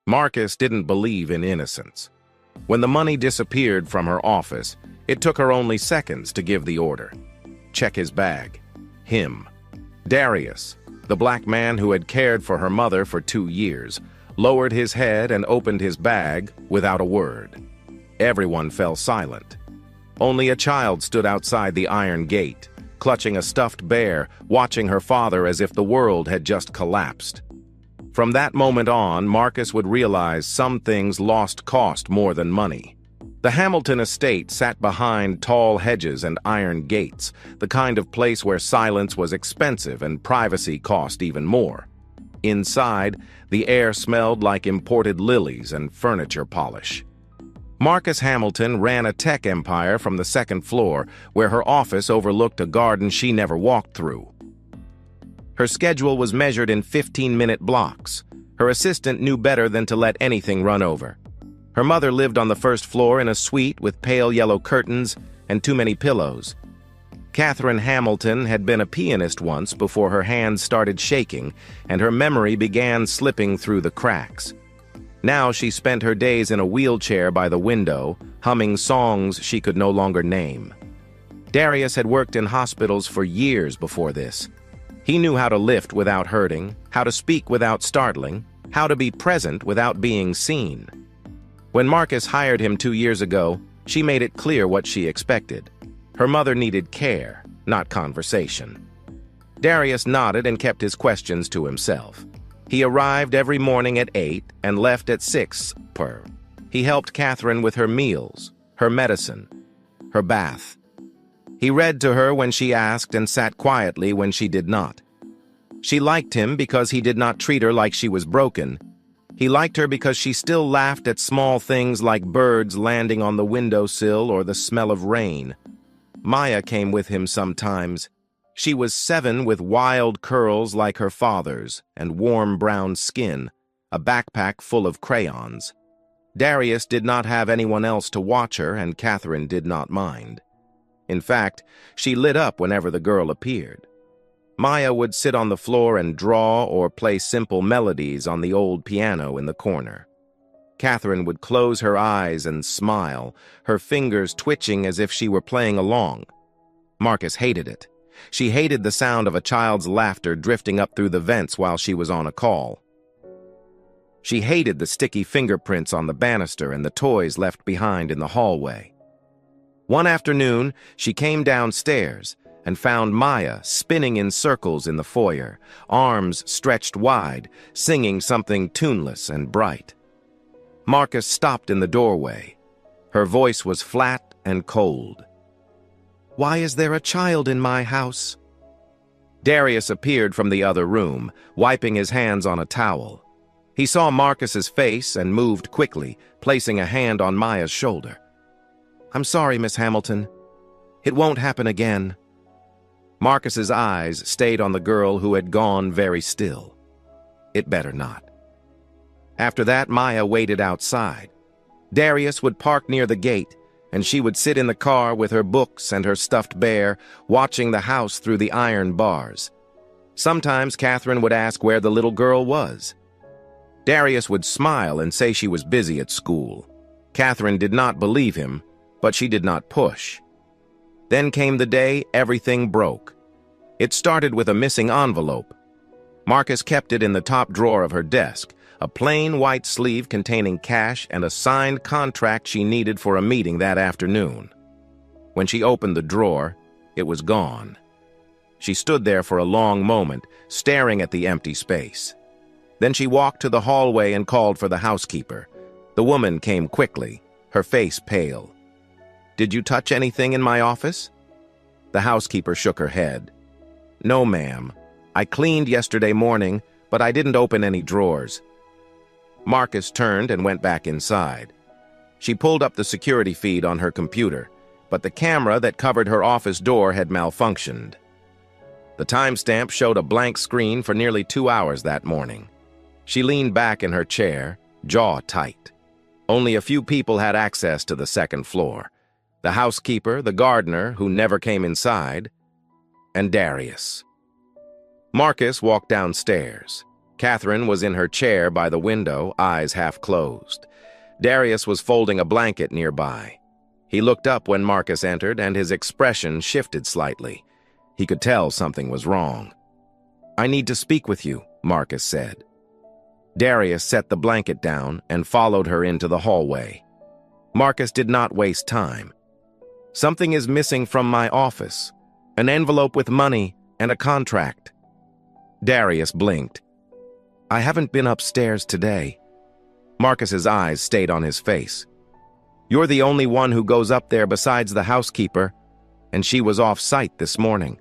Marcus didn't believe in innocence. When the money disappeared from her office, it took her only seconds to give the order. Check his bag. Him. Darius, the black man who had cared for her mother for 2 years, lowered his head and opened his bag without a word. Everyone fell silent. Only a child stood outside the iron gate, clutching a stuffed bear, watching her father as if the world had just collapsed. From that moment on, Marcus would realize some things lost cost more than money. The Hamilton estate sat behind tall hedges and iron gates, the kind of place where silence was expensive and privacy cost even more. Inside, the air smelled like imported lilies and furniture polish. Marcus Hamilton ran a tech empire from the second floor, where her office overlooked a garden she never walked through. Her schedule was measured in 15-minute blocks. Her assistant knew better than to let anything run over. Her mother lived on the first floor in a suite with pale yellow curtains and too many pillows. Catherine Hamilton had been a pianist once before her hands started shaking and her memory began slipping through the cracks. Now she spent her days in a wheelchair by the window, humming songs she could no longer name. Darius had worked in hospitals for years before this. He knew how to lift without hurting, how to speak without startling, how to be present without being seen. When Marcus hired him 2 years ago, she made it clear what she expected. Her mother needed care, not conversation. Darius nodded and kept his questions to himself. He arrived every morning at 8 and left at 6 per. He helped Catherine with her meals, her medicine, her bath. He read to her when she asked and sat quietly when she did not. She liked him because he did not treat her like she was broken. He liked her because she still laughed at small things like birds landing on the windowsill or the smell of rain. Maya came with him sometimes. She was 7 with wild curls like her father's and warm brown skin, a backpack full of crayons. Darius did not have anyone else to watch her, and Catherine did not mind. In fact, she lit up whenever the girl appeared. Maya would sit on the floor and draw or play simple melodies on the old piano in the corner. Catherine would close her eyes and smile, her fingers twitching as if she were playing along. Marcus hated it. She hated the sound of a child's laughter drifting up through the vents while she was on a call. She hated the sticky fingerprints on the banister and the toys left behind in the hallway. One afternoon, she came downstairs and found Maya spinning in circles in the foyer, arms stretched wide, singing something tuneless and bright. Marcus stopped in the doorway. Her voice was flat and cold. "Why is there a child in my house?" Darius appeared from the other room, wiping his hands on a towel. He saw Marcus's face and moved quickly, placing a hand on Maya's shoulder. "I'm sorry, Miss Hamilton. It won't happen again." Marcus's eyes stayed on the girl who had gone very still. It better not. After that, Maya waited outside. Darius would park near the gate, and she would sit in the car with her books and her stuffed bear, watching the house through the iron bars. Sometimes Catherine would ask where the little girl was. Darius would smile and say she was busy at school. Catherine did not believe him, but she did not push. Then came the day everything broke. It started with a missing envelope. Marcus kept it in the top drawer of her desk, a plain white sleeve containing cash and a signed contract she needed for a meeting that afternoon. When she opened the drawer, it was gone. She stood there for a long moment, staring at the empty space. Then she walked to the hallway and called for the housekeeper. The woman came quickly, her face pale. "Did you touch anything in my office?" The housekeeper shook her head. "No, ma'am. I cleaned yesterday morning, but I didn't open any drawers." Marcus turned and went back inside. She pulled up the security feed on her computer, but the camera that covered her office door had malfunctioned. The timestamp showed a blank screen for nearly 2 hours that morning. She leaned back in her chair, jaw tight. Only a few people had access to the second floor. The housekeeper, the gardener, who never came inside, and Darius. Marcus walked downstairs. Catherine was in her chair by the window, eyes half closed. Darius was folding a blanket nearby. He looked up when Marcus entered, and his expression shifted slightly. He could tell something was wrong. "I need to speak with you," Marcus said. Darius set the blanket down and followed her into the hallway. Marcus did not waste time. "Something is missing from my office. An envelope with money and a contract." Darius blinked. "I haven't been upstairs today." Marcus's eyes stayed on his face. "You're the only one who goes up there besides the housekeeper, and she was off-site this morning."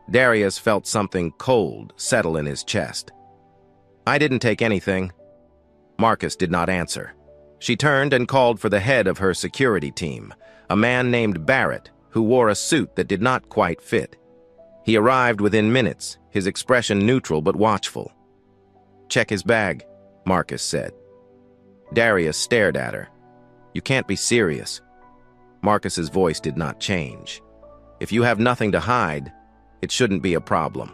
Darius felt something cold settle in his chest. "I didn't take anything." Marcus did not answer. She turned and called for the head of her security team, a man named Barrett, who wore a suit that did not quite fit. He arrived within minutes, his expression neutral but watchful. "Check his bag," Marcus said. Darius stared at her. "You can't be serious." Marcus's voice did not change. "If you have nothing to hide, it shouldn't be a problem."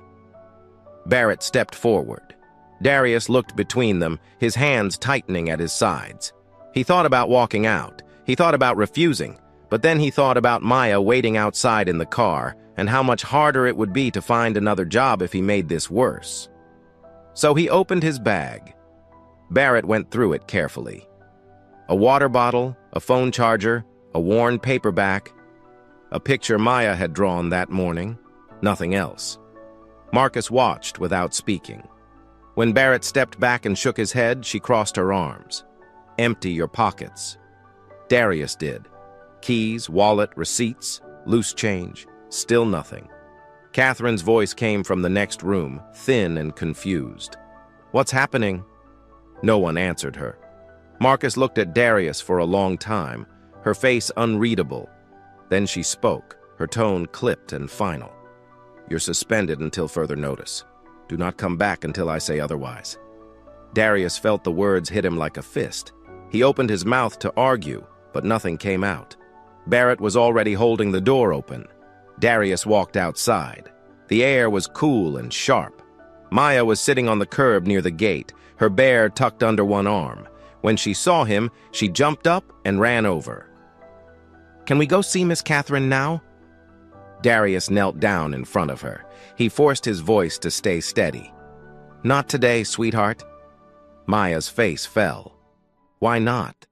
Barrett stepped forward. Darius looked between them, his hands tightening at his sides. He thought about walking out. He thought about refusing, but then he thought about Maya waiting outside in the car and how much harder it would be to find another job if he made this worse. So he opened his bag. Barrett went through it carefully. A water bottle, a phone charger, a worn paperback, a picture Maya had drawn that morning, nothing else. Marcus watched without speaking. When Barrett stepped back and shook his head, she crossed her arms. "Empty your pockets." Darius did. Keys, wallet, receipts, loose change, still nothing. Catherine's voice came from the next room, thin and confused. "What's happening?" No one answered her. Marcus looked at Darius for a long time, her face unreadable. Then she spoke, her tone clipped and final. "You're suspended until further notice. Do not come back until I say otherwise." Darius felt the words hit him like a fist. He opened his mouth to argue, but nothing came out. Barrett was already holding the door open. Darius walked outside. The air was cool and sharp. Maya was sitting on the curb near the gate, her bear tucked under one arm. When she saw him, she jumped up and ran over. "Can we go see Miss Catherine now?" Darius knelt down in front of her. He forced his voice to stay steady. "Not today, sweetheart." Maya's face fell. "Why not?"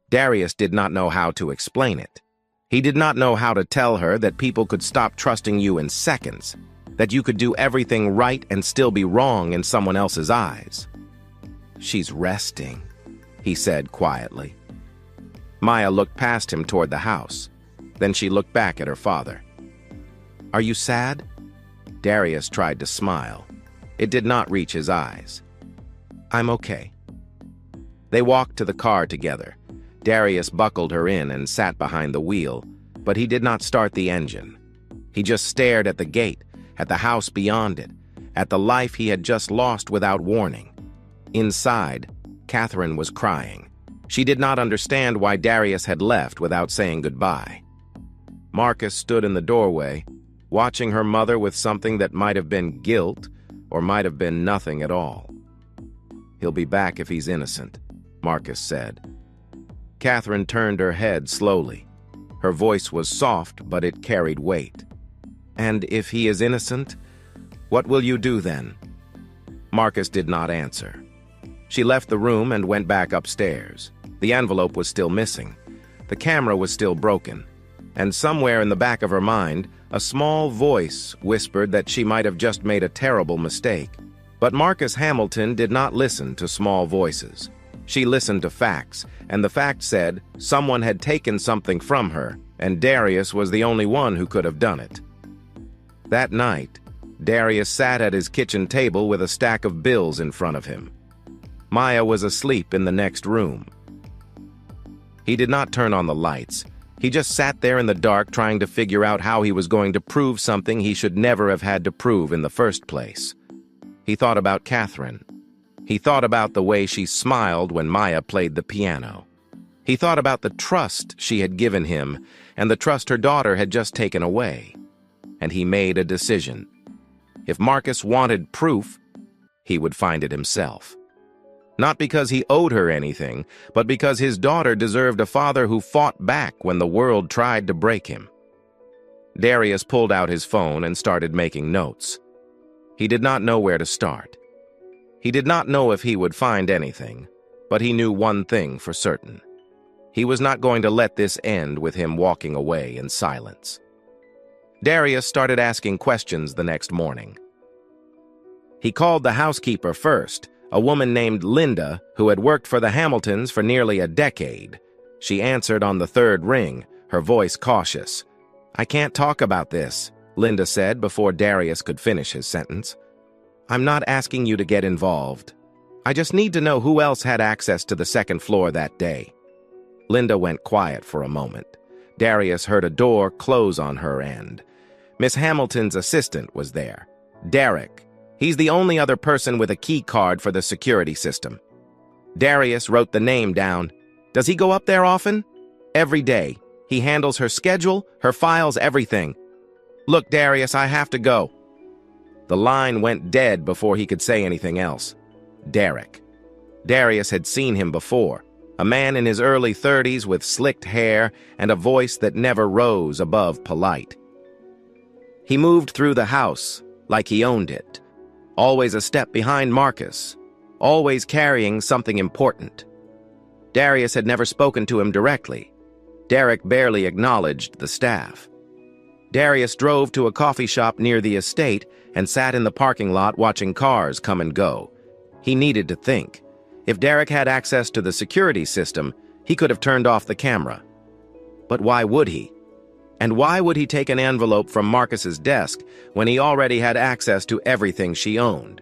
Darius did not know how to explain it. He did not know how to tell her that people could stop trusting you in seconds, that you could do everything right and still be wrong in someone else's eyes. "She's resting," he said quietly. Maya looked past him toward the house. Then she looked back at her father. "Are you sad?" Darius tried to smile. It did not reach his eyes. "I'm okay." They walked to the car together. Darius buckled her in and sat behind the wheel, but he did not start the engine. He just stared at the gate, at the house beyond it, at the life he had just lost without warning. Inside, Catherine was crying. She did not understand why Darius had left without saying goodbye. Marcus stood in the doorway, watching her mother with something that might have been guilt or might have been nothing at all. "He'll be back if he's innocent," Marcus said. Catherine turned her head slowly. Her voice was soft, but it carried weight. "And if he is innocent, what will you do then?" Marcus did not answer. She left the room and went back upstairs. The envelope was still missing. The camera was still broken. And somewhere in the back of her mind, a small voice whispered that she might have just made a terrible mistake. But Marcus Hamilton did not listen to small voices. She listened to facts, and the fact said someone had taken something from her, and Darius was the only one who could have done it. That night, Darius sat at his kitchen table with a stack of bills in front of him. Maya was asleep in the next room. He did not turn on the lights. He just sat there in the dark trying to figure out how he was going to prove something he should never have had to prove in the first place. He thought about Catherine. He thought about the way she smiled when Maya played the piano. He thought about the trust she had given him and the trust her daughter had just taken away. And he made a decision. If Marcus wanted proof, he would find it himself. Not because he owed her anything, but because his daughter deserved a father who fought back when the world tried to break him. Darius pulled out his phone and started making notes. He did not know where to start. He did not know if he would find anything, but he knew one thing for certain. He was not going to let this end with him walking away in silence. Darius started asking questions the next morning. He called the housekeeper first, a woman named Linda who had worked for the Hamiltons for nearly a decade. She answered on the third ring, her voice cautious. "I can't talk about this," Linda said before Darius could finish his sentence. "I'm not asking you to get involved. I just need to know who else had access to the second floor that day." Linda went quiet for a moment. Darius heard a door close on her end. Miss Hamilton's assistant was there. Derek. He's the only other person with a key card for the security system. Darius wrote the name down. "Does he go up there often?" "Every day. He handles her schedule, her files, everything." "Look, Darius, I have to go." The line went dead before he could say anything else. Derek. Darius had seen him before. A man in his early 30s with slicked hair and a voice that never rose above polite. He moved through the house like he owned it. Always a step behind Marcus, always carrying something important. Darius had never spoken to him directly. Derek barely acknowledged the staff. Darius drove to a coffee shop near the estate and sat in the parking lot watching cars come and go. He needed to think. If Derek had access to the security system, he could have turned off the camera. But why would he? And why would he take an envelope from Marcus's desk when he already had access to everything she owned?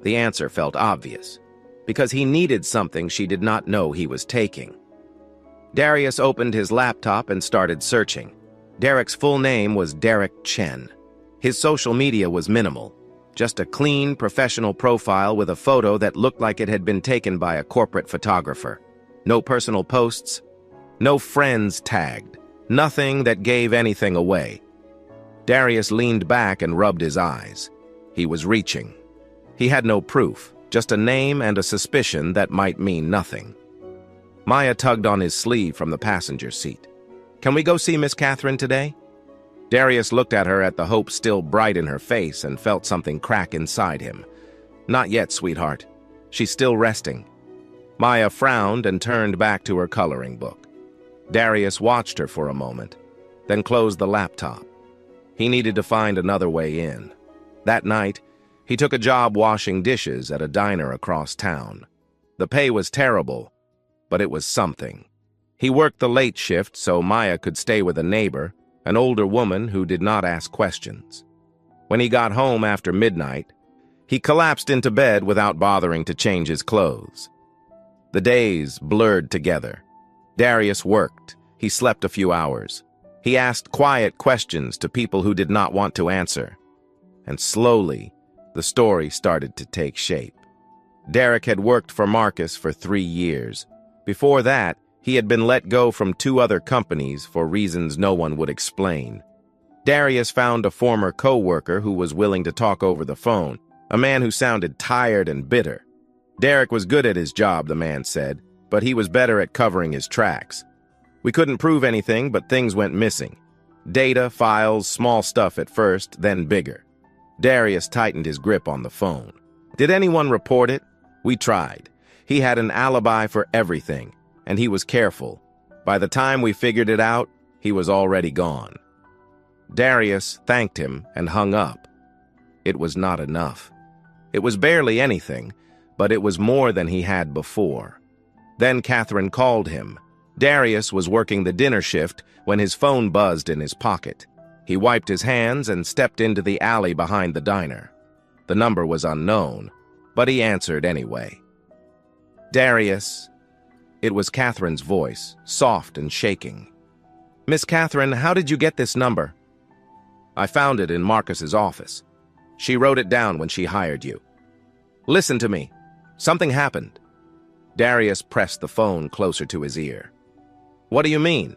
The answer felt obvious. Because he needed something she did not know he was taking. Darius opened his laptop and started searching. Derek's full name was Derek Chen. His social media was minimal. Just a clean, professional profile with a photo that looked like it had been taken by a corporate photographer. No personal posts. No friends tagged. Nothing that gave anything away. Darius leaned back and rubbed his eyes. He was reaching. He had no proof, just a name and a suspicion that might mean nothing. Maya tugged on his sleeve from the passenger seat. "Can we go see Miss Catherine today?" Darius looked at her at the hope still bright in her face and felt something crack inside him. "Not yet, sweetheart. She's still resting." Maya frowned and turned back to her coloring book. Darius watched her for a moment, then closed the laptop. He needed to find another way in. That night, he took a job washing dishes at a diner across town. The pay was terrible, but it was something. He worked the late shift so Maya could stay with a neighbor, an older woman who did not ask questions. When he got home after midnight, he collapsed into bed without bothering to change his clothes. The days blurred together. Darius worked. He slept a few hours. He asked quiet questions to people who did not want to answer. And slowly, the story started to take shape. Derek had worked for Marcus for 3 years. Before that, he had been let go from 2 other companies for reasons no one would explain. Darius found a former co-worker who was willing to talk over the phone, a man who sounded tired and bitter. Derek was good at his job, the man said, but he was better at covering his tracks. We couldn't prove anything, but things went missing. Data, files, small stuff at first, then bigger. Darius tightened his grip on the phone. Did anyone report it? We tried. He had an alibi for everything, and he was careful. By the time we figured it out, he was already gone. Darius thanked him and hung up. It was not enough. It was barely anything, but it was more than he had before. Then Catherine called him. Darius was working the dinner shift when his phone buzzed in his pocket. He wiped his hands and stepped into the alley behind the diner. The number was unknown, but he answered anyway. "Darius." It was Catherine's voice, soft and shaking. "Miss Catherine, how did you get this number?" "I found it in Marcus's office. She wrote it down when she hired you." "Listen to me. Something happened." Darius pressed the phone closer to his ear. "What do you mean?"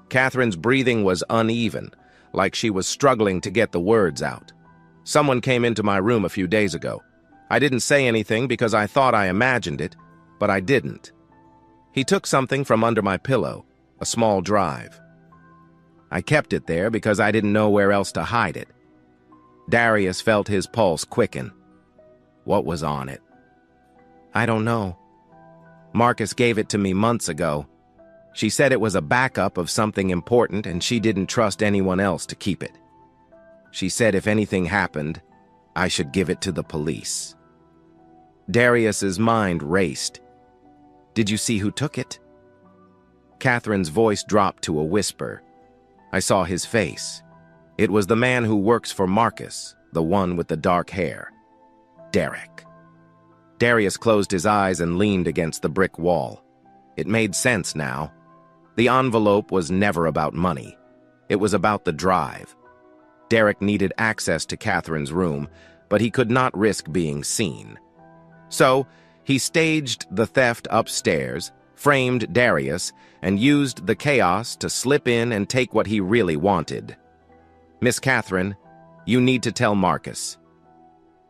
Catherine's breathing was uneven, like she was struggling to get the words out. "Someone came into my room a few days ago. I didn't say anything because I thought I imagined it, but I didn't. He took something from under my pillow, a small drive. I kept it there because I didn't know where else to hide it. Darius felt his pulse quicken. What was on it? I don't know. Marcus gave it to me months ago. She said it was a backup of something important and she didn't trust anyone else to keep it. She said if anything happened, I should give it to the police. Darius's mind raced. Did you see who took it? Catherine's voice dropped to a whisper. I saw his face. It was the man who works for Marcus, the one with the dark hair. Derek. Darius closed his eyes and leaned against the brick wall. It made sense now. The envelope was never about money. It was about the drive. Derek needed access to Catherine's room, but he could not risk being seen. So, he staged the theft upstairs, framed Darius, and used the chaos to slip in and take what he really wanted. Miss Catherine, you need to tell Marcus.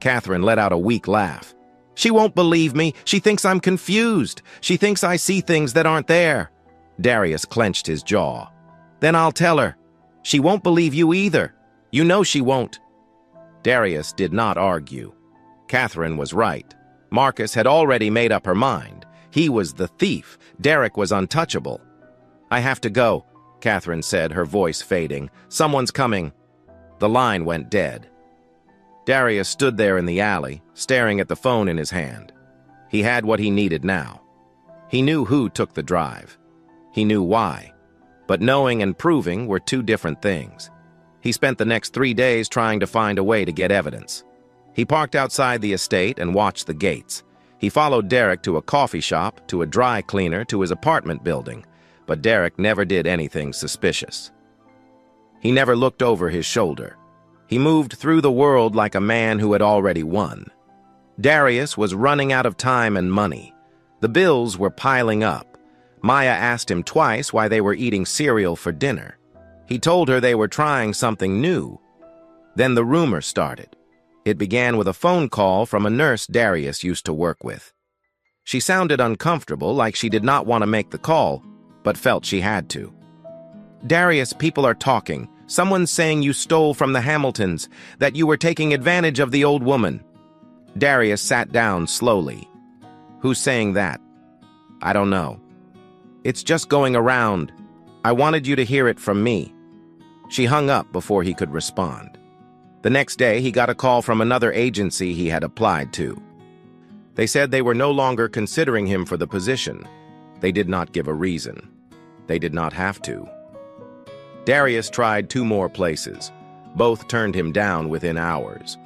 Catherine let out a weak laugh. She won't believe me. She thinks I'm confused. She thinks I see things that aren't there. Darius clenched his jaw. Then I'll tell her. She won't believe you either. You know she won't. Darius did not argue. Catherine was right. Marcus had already made up her mind. He was the thief. Derek was untouchable. I have to go, Catherine said, her voice fading. Someone's coming. The line went dead. Darius stood there in the alley, staring at the phone in his hand. He had what he needed now. He knew who took the drive. He knew why. But knowing and proving were two different things. He spent the next 3 days trying to find a way to get evidence. He parked outside the estate and watched the gates. He followed Derek to a coffee shop, to a dry cleaner, to his apartment building, but Derek never did anything suspicious. He never looked over his shoulder. He moved through the world like a man who had already won. Darius was running out of time and money. The bills were piling up. Maya asked him twice why they were eating cereal for dinner. He told her they were trying something new. Then the rumor started. It began with a phone call from a nurse Darius used to work with. She sounded uncomfortable, like she did not want to make the call, but felt she had to. Darius, people are talking. Someone's saying you stole from the Hamiltons, that you were taking advantage of the old woman. Darius sat down slowly. Who's saying that? I don't know. It's just going around. I wanted you to hear it from me. She hung up before he could respond. The next day, he got a call from another agency he had applied to. They said they were no longer considering him for the position. They did not give a reason. They did not have to. Darius tried 2 more places. Both turned him down within hours.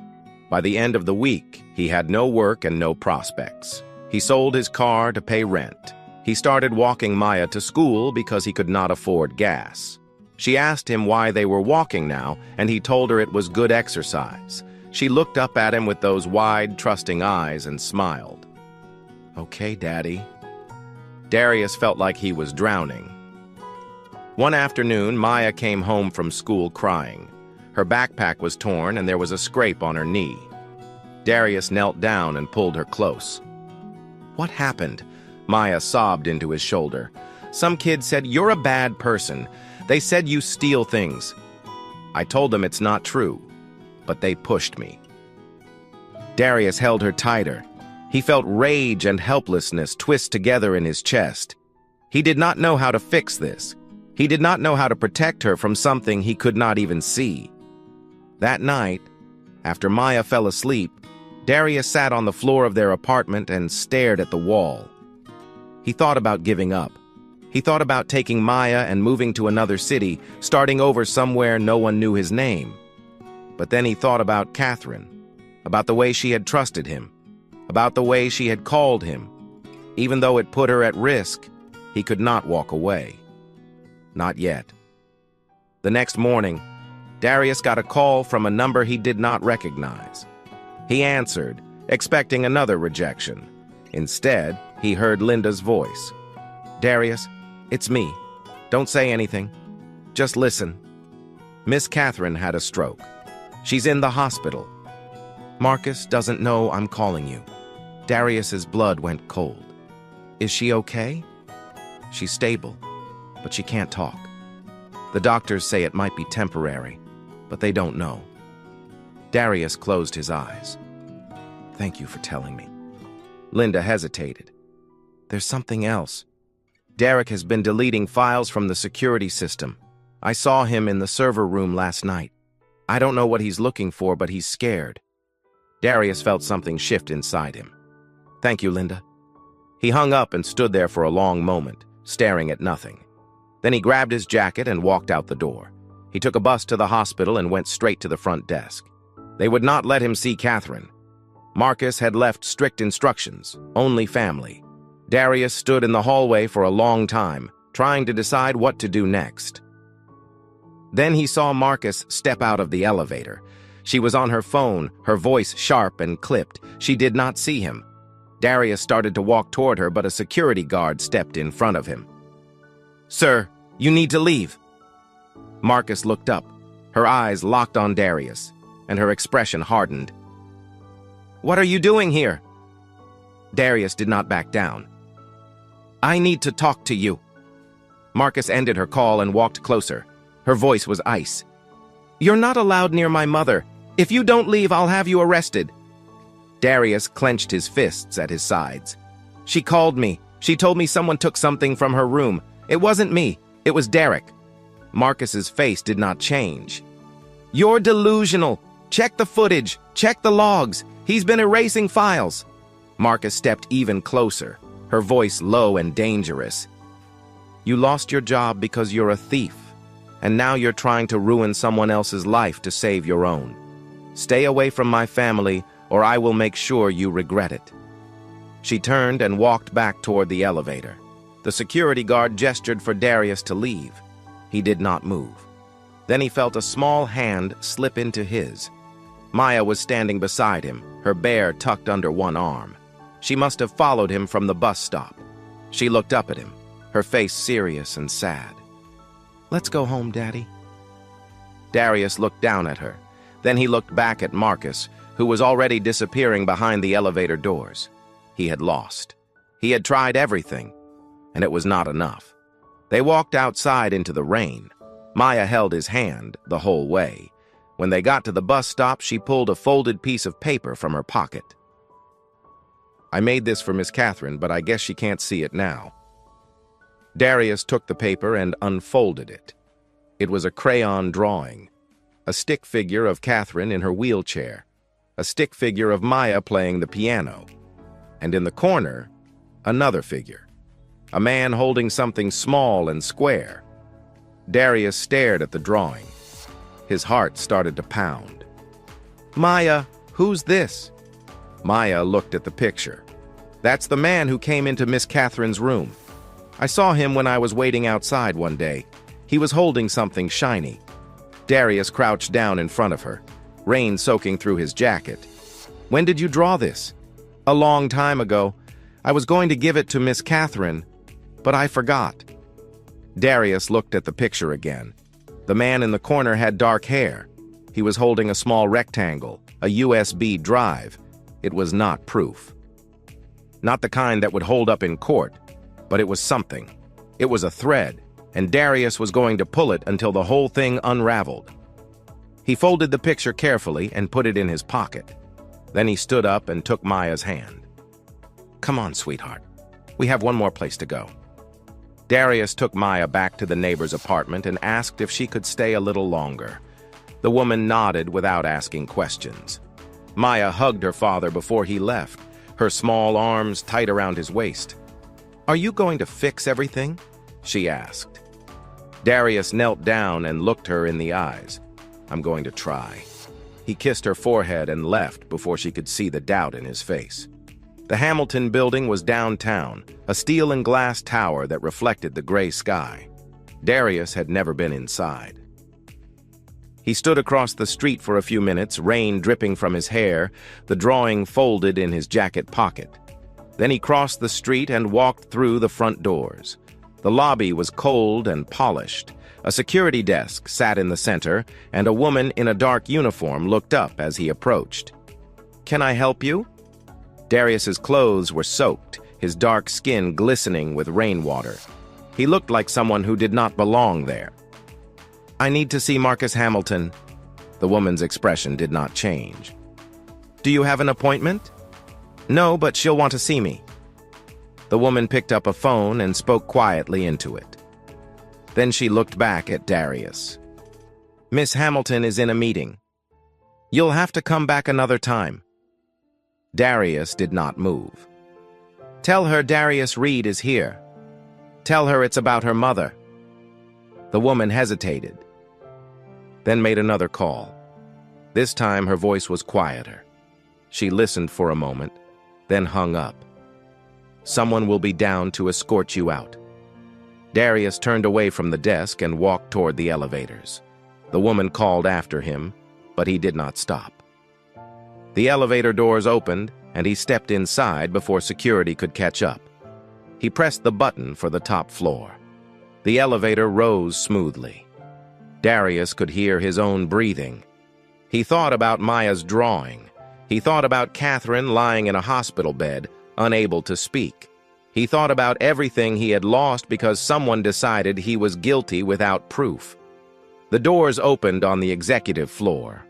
By the end of the week, he had no work and no prospects. He sold his car to pay rent. He started walking Maya to school because he could not afford gas. She asked him why they were walking now, and he told her it was good exercise. She looked up at him with those wide, trusting eyes and smiled. Okay, Daddy. Darius felt like he was drowning. One afternoon, Maya came home from school crying. Her backpack was torn and there was a scrape on her knee. Darius knelt down and pulled her close. What happened? Maya sobbed into his shoulder. Some kid said, you're a bad person. They said you steal things. I told them it's not true, but they pushed me. Darius held her tighter. He felt rage and helplessness twist together in his chest. He did not know how to fix this. He did not know how to protect her from something he could not even see. That night, after Maya fell asleep, Darius sat on the floor of their apartment and stared at the wall. He thought about giving up. He thought about taking Maya and moving to another city, starting over somewhere no one knew his name. But then he thought about Catherine, about the way she had trusted him, about the way she had called him. Even though it put her at risk, he could not walk away. Not yet. The next morning, Darius got a call from a number he did not recognize. He answered, expecting another rejection. Instead, he heard Linda's voice. Darius, it's me. Don't say anything. Just listen. Miss Catherine had a stroke. She's in the hospital. Marcus doesn't know I'm calling you. Darius's blood went cold. Is she okay? She's stable, but she can't talk. The doctors say it might be temporary, but they don't know. Darius closed his eyes. Thank you for telling me. Linda hesitated. There's something else. Derek has been deleting files from the security system. I saw him in the server room last night. I don't know what he's looking for, but he's scared. Darius felt something shift inside him. Thank you, Linda. He hung up and stood there for a long moment, staring at nothing. Then he grabbed his jacket and walked out the door. He took a bus to the hospital and went straight to the front desk. They would not let him see Catherine. Marcus had left strict instructions, only family. Darius stood in the hallway for a long time, trying to decide what to do next. Then he saw Marcus step out of the elevator. She was on her phone, her voice sharp and clipped. She did not see him. Darius started to walk toward her, but a security guard stepped in front of him. Sir, you need to leave. Marcus looked up. Her eyes locked on Darius, and her expression hardened. What are you doing here? Darius did not back down. I need to talk to you. Marcus ended her call and walked closer. Her voice was ice. You're not allowed near my mother. If you don't leave, I'll have you arrested. Darius clenched his fists at his sides. She called me. She told me someone took something from her room. It wasn't me. It was Derek. Marcus's face did not change. You're delusional. Check the footage. Check the logs. He's been erasing files. Marcus stepped even closer, her voice low and dangerous. You lost your job because you're a thief, and now you're trying to ruin someone else's life to save your own. Stay away from my family, or I will make sure you regret it. She turned and walked back toward the elevator. The security guard gestured for Darius to leave. He did not move. Then he felt a small hand slip into his. Maya was standing beside him, her bear tucked under one arm. She must have followed him from the bus stop. She looked up at him, her face serious and sad. Let's go home, Daddy. Darius looked down at her. Then he looked back at Marcus, who was already disappearing behind the elevator doors. He had lost. He had tried everything, and it was not enough. They walked outside into the rain. Maya held his hand the whole way. When they got to the bus stop, she pulled a folded piece of paper from her pocket. I made this for Miss Catherine, but I guess she can't see it now. Darius took the paper and unfolded it. It was a crayon drawing. A stick figure of Catherine in her wheelchair. A stick figure of Maya playing the piano. And in the corner, another figure. A man holding something small and square. Darius stared at the drawing. His heart started to pound. Maya, who's this? Maya looked at the picture. That's the man who came into Miss Catherine's room. I saw him when I was waiting outside one day. He was holding something shiny. Darius crouched down in front of her, rain soaking through his jacket. When did you draw this? A long time ago. I was going to give it to Miss Catherine, but I forgot. Darius looked at the picture again. The man in the corner had dark hair. He was holding a small rectangle, a USB drive. It was not proof. Not the kind that would hold up in court, but it was something. It was a thread, and Darius was going to pull it until the whole thing unraveled. He folded the picture carefully and put it in his pocket. Then he stood up and took Maya's hand. Come on, sweetheart. We have one more place to go. Darius took Maya back to the neighbor's apartment and asked if she could stay a little longer. The woman nodded without asking questions. Maya hugged her father before he left, her small arms tight around his waist. Are you going to fix everything? She asked. Darius knelt down and looked her in the eyes. I'm going to try. He kissed her forehead and left before she could see the doubt in his face. The Hamilton building was downtown, a steel and glass tower that reflected the gray sky. Darius had never been inside. He stood across the street for a few minutes, rain dripping from his hair, the drawing folded in his jacket pocket. Then he crossed the street and walked through the front doors. The lobby was cold and polished. A security desk sat in the center, and a woman in a dark uniform looked up as he approached. Can I help you? Darius's clothes were soaked, his dark skin glistening with rainwater. He looked like someone who did not belong there. I need to see Marcus Hamilton. The woman's expression did not change. Do you have an appointment? No, but she'll want to see me. The woman picked up a phone and spoke quietly into it. Then she looked back at Darius. Miss Hamilton is in a meeting. You'll have to come back another time. Darius did not move. Tell her Darius Reed is here. Tell her it's about her mother. The woman hesitated, then made another call. This time her voice was quieter. She listened for a moment, then hung up. Someone will be down to escort you out. Darius turned away from the desk and walked toward the elevators. The woman called after him, but he did not stop. The elevator doors opened, and he stepped inside before security could catch up. He pressed the button for the top floor. The elevator rose smoothly. Darius could hear his own breathing. He thought about Maya's drawing. He thought about Catherine lying in a hospital bed, unable to speak. He thought about everything he had lost because someone decided he was guilty without proof. The doors opened on the executive floor.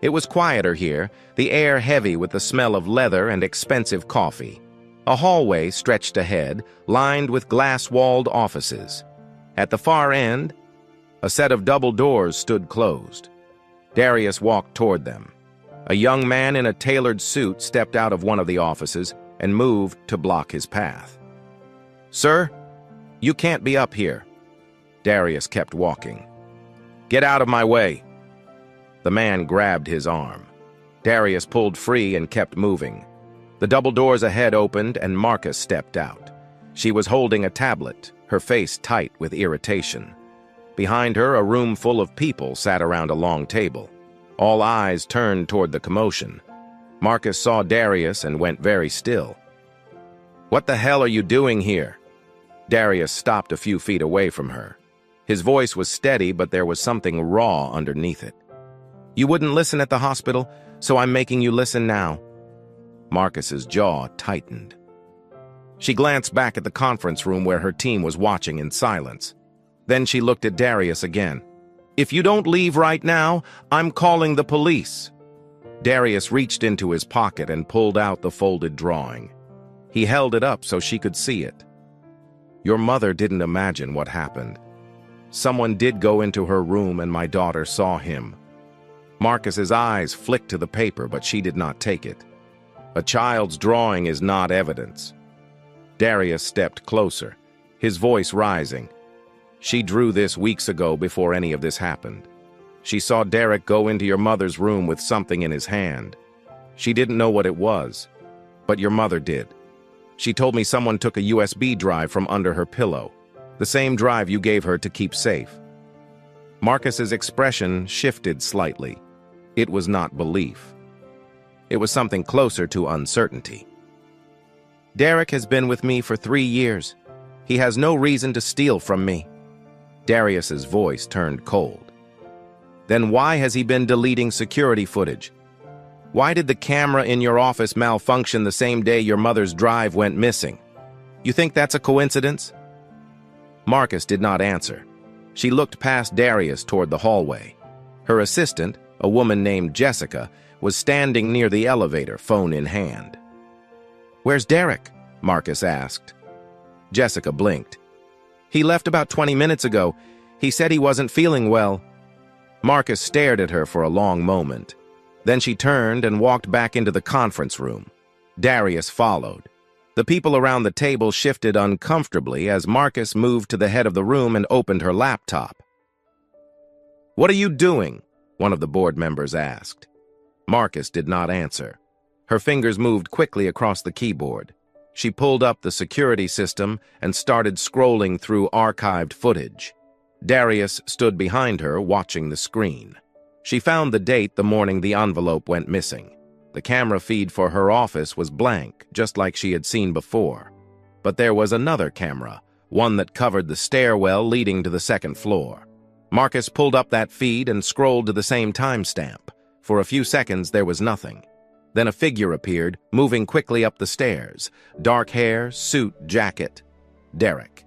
It was quieter here, the air heavy with the smell of leather and expensive coffee. A hallway stretched ahead, lined with glass-walled offices. At the far end, a set of double doors stood closed. Darius walked toward them. A young man in a tailored suit stepped out of one of the offices and moved to block his path. Sir, you can't be up here. Darius kept walking. Get out of my way. The man grabbed his arm. Darius pulled free and kept moving. The double doors ahead opened and Marcus stepped out. She was holding a tablet, her face tight with irritation. Behind her, a room full of people sat around a long table. All eyes turned toward the commotion. Marcus saw Darius and went very still. What the hell are you doing here? Darius stopped a few feet away from her. His voice was steady, but there was something raw underneath it. You wouldn't listen at the hospital, so I'm making you listen now. Marcus's jaw tightened. She glanced back at the conference room where her team was watching in silence. Then she looked at Darius again. If you don't leave right now, I'm calling the police. Darius reached into his pocket and pulled out the folded drawing. He held it up so she could see it. Your mother didn't imagine what happened. Someone did go into her room and my daughter saw him. Marcus's eyes flicked to the paper, but she did not take it. A child's drawing is not evidence. Darius stepped closer, his voice rising. She drew this weeks ago before any of this happened. She saw Derek go into your mother's room with something in his hand. She didn't know what it was, but your mother did. She told me someone took a USB drive from under her pillow, the same drive you gave her to keep safe. Marcus's expression shifted slightly. It was not belief. It was something closer to uncertainty. Derek has been with me for 3 years. He has no reason to steal from me. Darius's voice turned cold. Then why has he been deleting security footage? Why did the camera in your office malfunction the same day your mother's drive went missing? You think that's a coincidence? Marcus did not answer. She looked past Darius toward the hallway. Her assistant, a woman named Jessica, was standing near the elevator, phone in hand. Where's Derek? Marcus asked. Jessica blinked. He left about 20 minutes ago. He said he wasn't feeling well. Marcus stared at her for a long moment. Then she turned and walked back into the conference room. Darius followed. The people around the table shifted uncomfortably as Marcus moved to the head of the room and opened her laptop. What are you doing? One of the board members asked. Marcus did not answer. Her fingers moved quickly across the keyboard. She pulled up the security system and started scrolling through archived footage. Darius stood behind her, watching the screen. She found the date the morning the envelope went missing. The camera feed for her office was blank, just like she had seen before. But there was another camera, one that covered the stairwell leading to the second floor. Marcus pulled up that feed and scrolled to the same timestamp. For a few seconds, there was nothing. Then a figure appeared, moving quickly up the stairs. Dark hair, suit, jacket. Derek.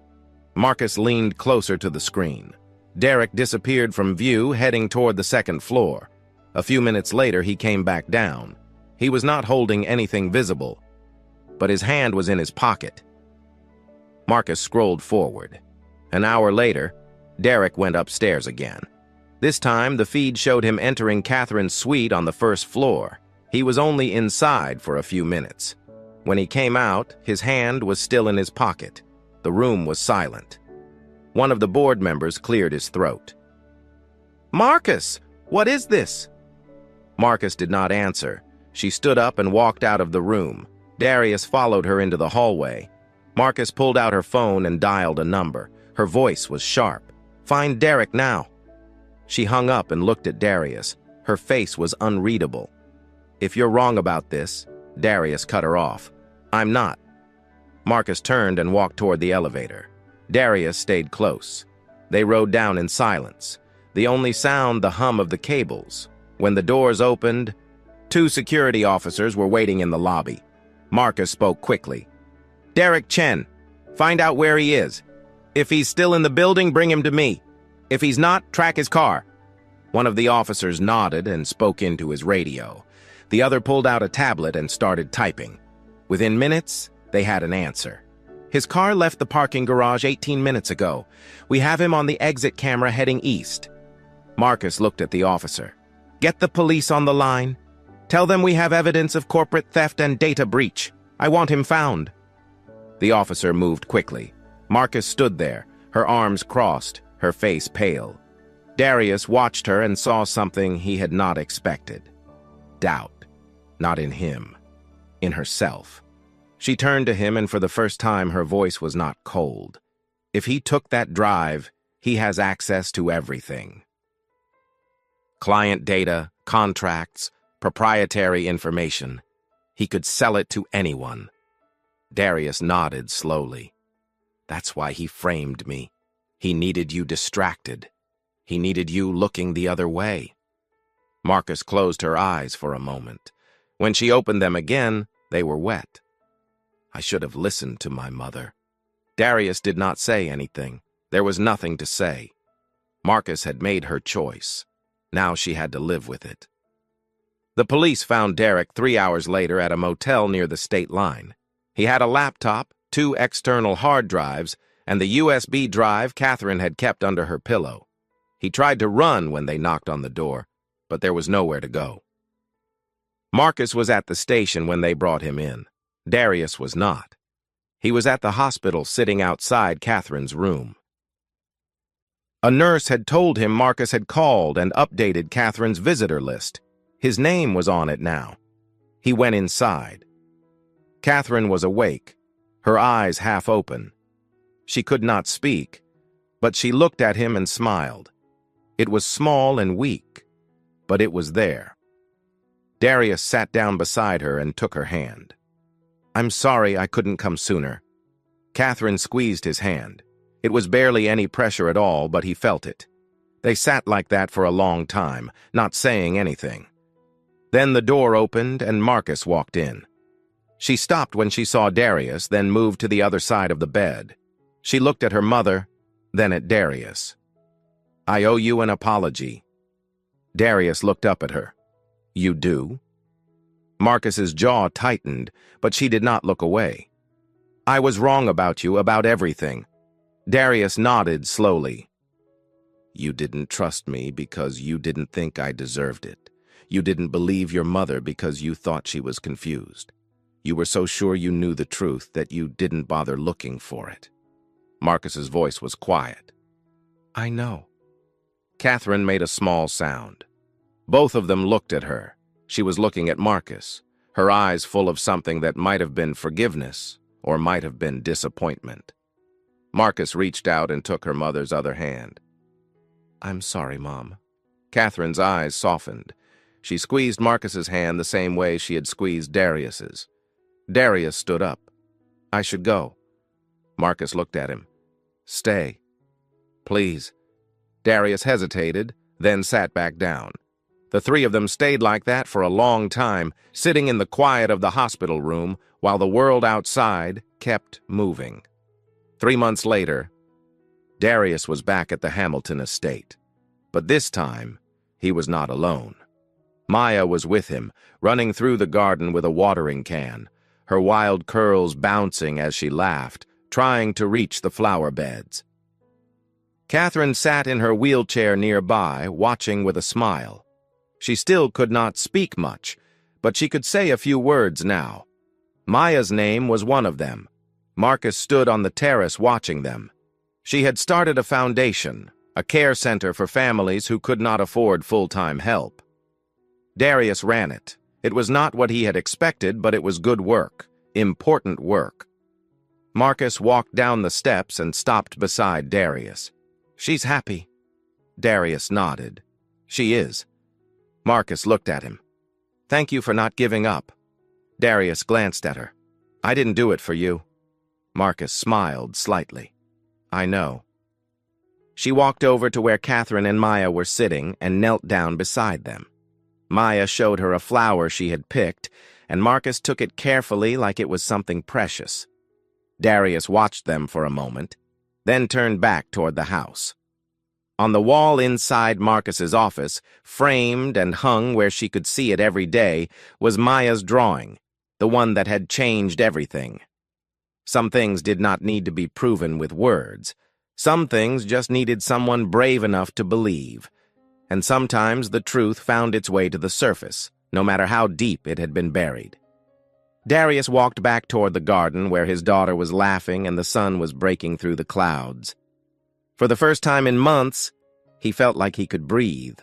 Marcus leaned closer to the screen. Derek disappeared from view, heading toward the second floor. A few minutes later, he came back down. He was not holding anything visible, but his hand was in his pocket. Marcus scrolled forward. An hour later, Derek went upstairs again. This time, the feed showed him entering Catherine's suite on the first floor. He was only inside for a few minutes. When he came out, his hand was still in his pocket. The room was silent. One of the board members cleared his throat. "Marcus, what is this?" Marcus did not answer. She stood up and walked out of the room. Darius followed her into the hallway. Marcus pulled out her phone and dialed a number. Her voice was sharp. "Find Derek now." She hung up and looked at Darius. Her face was unreadable. "If you're wrong about this," Darius cut her off. "I'm not." Marcus turned and walked toward the elevator. Darius stayed close. They rode down in silence. The only sound, the hum of the cables. When the doors opened, 2 security officers were waiting in the lobby. Marcus spoke quickly. "Derek Chen, find out where he is. If he's still in the building, bring him to me. If he's not, track his car." One of the officers nodded and spoke into his radio. The other pulled out a tablet and started typing. Within minutes, they had an answer. "His car left the parking garage 18 minutes ago. We have him on the exit camera heading east." Marcus looked at the officer. "Get the police on the line. Tell them we have evidence of corporate theft and data breach. I want him found." The officer moved quickly. Marcus stood there, her arms crossed, her face pale. Darius watched her and saw something he had not expected. Doubt. Not in him. In herself. She turned to him, and for the first time her voice was not cold. If he took that drive, he has access to everything. Client data, contracts, proprietary information. He could sell it to anyone. Darius nodded slowly. "That's why he framed me. He needed you distracted. He needed you looking the other way." Marcus closed her eyes for a moment. When she opened them again, they were wet. "I should have listened to my mother." Darius did not say anything. There was nothing to say. Marcus had made her choice. Now she had to live with it. The police found Derek 3 hours later at a motel near the state line. He had a laptop, 2 external hard drives, and the USB drive Catherine had kept under her pillow. He tried to run when they knocked on the door, but there was nowhere to go. Marcus was at the station when they brought him in. Darius was not. He was at the hospital sitting outside Catherine's room. A nurse had told him Marcus had called and updated Catherine's visitor list. His name was on it now. He went inside. Catherine was awake, her eyes half open. She could not speak, but she looked at him and smiled. It was small and weak, but it was there. Darius sat down beside her and took her hand. "I'm sorry I couldn't come sooner." Catherine squeezed his hand. It was barely any pressure at all, but he felt it. They sat like that for a long time, not saying anything. Then the door opened and Marcus walked in. She stopped when she saw Darius, then moved to the other side of the bed. She looked at her mother, then at Darius. "I owe you an apology." Darius looked up at her. "You do?" Marcus's jaw tightened, but she did not look away. "I was wrong about you, about everything." Darius nodded slowly. "You didn't trust me because you didn't think I deserved it. You didn't believe your mother because you thought she was confused. You were so sure you knew the truth that you didn't bother looking for it." Marcus's voice was quiet. "I know." Catherine made a small sound. Both of them looked at her. She was looking at Marcus, her eyes full of something that might have been forgiveness or might have been disappointment. Marcus reached out and took her mother's other hand. "I'm sorry, Mom." Catherine's eyes softened. She squeezed Marcus's hand the same way she had squeezed Darius's. Darius stood up. "I should go." Marcus looked at him. "Stay. Please." Darius hesitated, then sat back down. The three of them stayed like that for a long time, sitting in the quiet of the hospital room while the world outside kept moving. 3 months later, Darius was back at the Hamilton estate. But this time, he was not alone. Maya was with him, running through the garden with a watering can, her wild curls bouncing as she laughed, trying to reach the flower beds. Catherine sat in her wheelchair nearby, watching with a smile. She still could not speak much, but she could say a few words now. Maya's name was one of them. Marcus stood on the terrace watching them. She had started a foundation, a care center for families who could not afford full-time help. Darius ran it. It was not what he had expected, but it was good work, important work. Marcus walked down the steps and stopped beside Darius. "She's happy." Darius nodded. "She is." Marcus looked at him. "Thank you for not giving up." Darius glanced at her. "I didn't do it for you." Marcus smiled slightly. "I know." She walked over to where Catherine and Maya were sitting and knelt down beside them. Maya showed her a flower she had picked, and Marcus took it carefully like it was something precious. Darius watched them for a moment, then turned back toward the house. On the wall inside Marcus's office, framed and hung where she could see it every day, was Maya's drawing, the one that had changed everything. Some things did not need to be proven with words. Some things just needed someone brave enough to believe. And sometimes the truth found its way to the surface, no matter how deep it had been buried. Darius walked back toward the garden where his daughter was laughing and the sun was breaking through the clouds. For the first time in months, he felt like he could breathe.